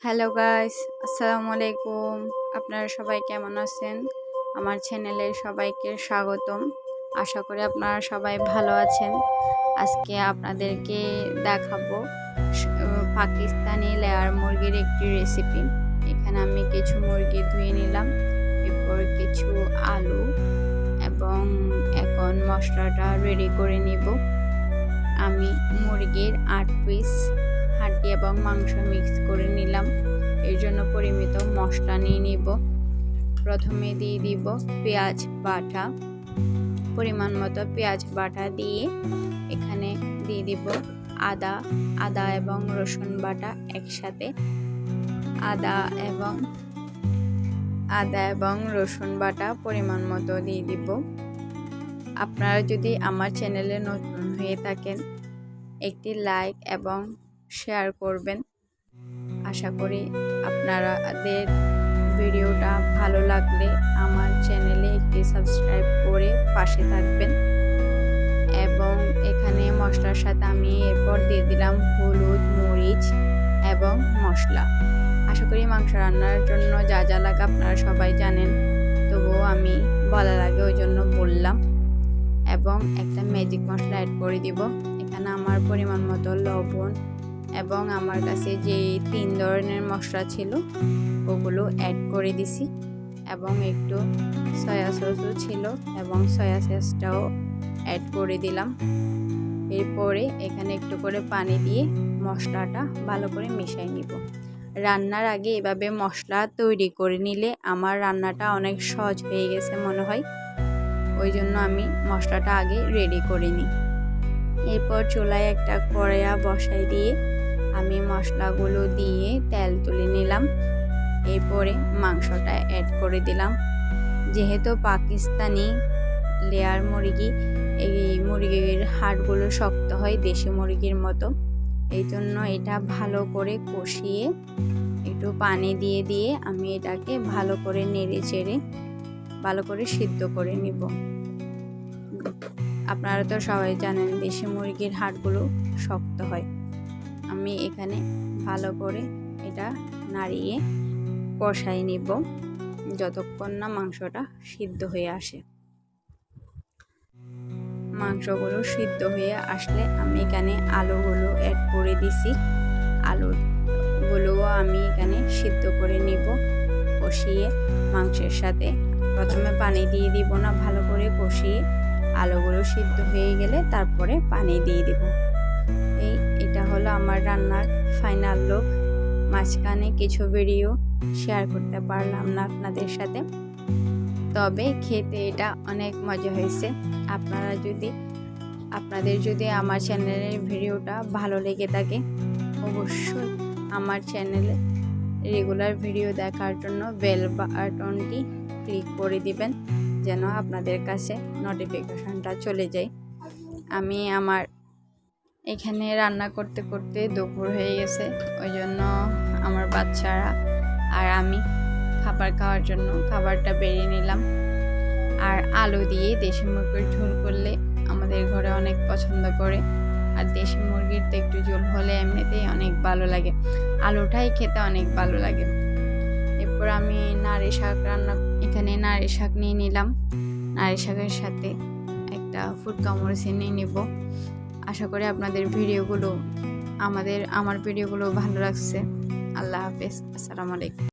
Hello guys, আসসালামু আলাইকুম। আপনারা সবাই কেমন আছেন? আমার চ্যানেলে সবাইকে স্বাগতম। আশা করি আপনারা সবাই ভালো আছেন। আজকে আপনাদেরকে দেখাবো পাকিস্তানি লেয়ার মুরগির একটি রেসিপি। এখানে আমি কিছু মুরগি ধুয়ে নিলাম, এরপর কিছু আলু এবং এখন মশলাটা রেডি করে নিব। আমি মুরগির 8 পিস হাড্ডি এবং মাংস মিক্স করে নিলাম। এর জন্য পরিমিত মশলা নিয়ে নিব। প্রথমে দিয়ে দিব পেঁয়াজ বাটা, পরিমাণ মতো পেঁয়াজ বাটা দিয়ে এখানে দিয়ে দিব আদা এবং রসুন বাটা একসাথে। আদা এবং রসুন বাটা পরিমাণ মতো দিয়ে দিব। আপনারা যদি আমার চ্যানেলে নতুন হয়ে থাকেন একটি লাইক এবং শেয়ার করবেন। আশা করি আপনাদের ভিডিওটা ভালো লাগলে আমার চ্যানেলে একটি সাবস্ক্রাইব করে পাশে থাকবেন। এবং এখানে মশলার সাথে আমি এরপর দিয়ে দিলাম হলুদ, মরিচ এবং মশলা। আশা করি মাংস রান্নার জন্য যা যা লাগে আপনারা সবাই জানেন, তবুও আমি বলার আগে ওই জন্য বললাম। এবং একটা ম্যাজিক মশলা অ্যাড করে দিব। এখানে আমার পরিমাণ মতো লবণ এবং আমার কাছে যে 3 ধরনের মশলা ছিল ওগুলো অ্যাড করে দিছি। এবং একটু সয়া সসও ছিল এবং সয়া সসটাও অ্যাড করে দিলাম। এরপরে এখানে একটু করে পানি দিয়ে মশলাটা ভালো করে মিশিয়ে নিব। রান্নার আগে এভাবে মশলা তৈরি করে নিলে আমার রান্নাটা অনেক সহজ হয়ে গেছে মনে হয়। ওই জন্য আমি মশলাটা আগে রেডি করে নিই। এরপর চুলায় একটা কড়াইয়া বসাই দিয়ে আমি মশলাগুলো দিয়ে তেল তুলে নিলাম। এরপরে মাংসটা অ্যাড করে দিলাম। যেহেতু পাকিস্তানি লেয়ার মুরগি, এই মুরগির হাড়গুলো শক্ত হয় দেশি মুরগির মতো, এই জন্য এটা ভালো করে কষিয়ে একটু পানি দিয়ে আমি এটাকে ভালো করে নেড়ে চেড়ে ভালো করে সিদ্ধ করে নিব। আপনারা তো সবাই জানেন দেশি মুরগির হাড়গুলো শক্ত হয়। আমি এখানে ভালো করে এটা নাড়িয়ে কষাই নিব যতক্ষণ না মাংসটা সিদ্ধ হয়ে আসে। মাংসগুলো সিদ্ধ হয়ে আসলে আমি এখানে আলুগুলো অ্যাড করে দিছি। আলুগুলোও আমি এখানে সিদ্ধ করে নিব কষিয়ে মাংসের সাথে। প্রথমে পানি দিয়ে দিব না, ভালো করে কষিয়ে আলুগুলো সিদ্ধ হয়ে গেলে তারপরে পানি দিয়ে দিব। এটা হলো আমার রান্নার ফাইনাল লুক। মাঝখানে কিছু ভিডিও শেয়ার করতে পারলাম না আপনাদের সাথে, তবে খেতে এটা অনেক মজা হয়েছে। আপনাদের যদি আমার চ্যানেলের ভিডিওটা ভালো লেগে থাকে অবশ্যই আমার চ্যানেলে রেগুলার ভিডিও দেখার জন্য বেল বাটনটি ক্লিক করে দিবেন, যেন আপনাদের কাছে নোটিফিকেশনটা চলে যায়। আমি আমার এখানে রান্না করতে করতে দুপুর হয়ে গেছে, ওই জন্য আমার বাচ্চারা আর আমি খাবার খাওয়ার জন্য খাবারটা বেরিয়ে নিলাম। আর আলু দিয়ে দেশি মুরগির ঝোল করলে আমাদের ঘরে অনেক পছন্দ করে। আর দেশি মুরগির তো একটু ঝোল হলে এমনিতেই অনেক ভালো লাগে, আলুটাই খেতে অনেক ভালো লাগে। এরপর আমি নারী শাক এখানে নারী শাক নিয়ে নিলাম। নারী শাকের সাথে একটা ফুটকা মরিচ নিয়ে নিব। আশা করি আপনাদের ভিডিওগুলো আমার ভিডিওগুলো ভালো লাগছে। আল্লাহ হাফেজ, আসসালামু আলাইকুম।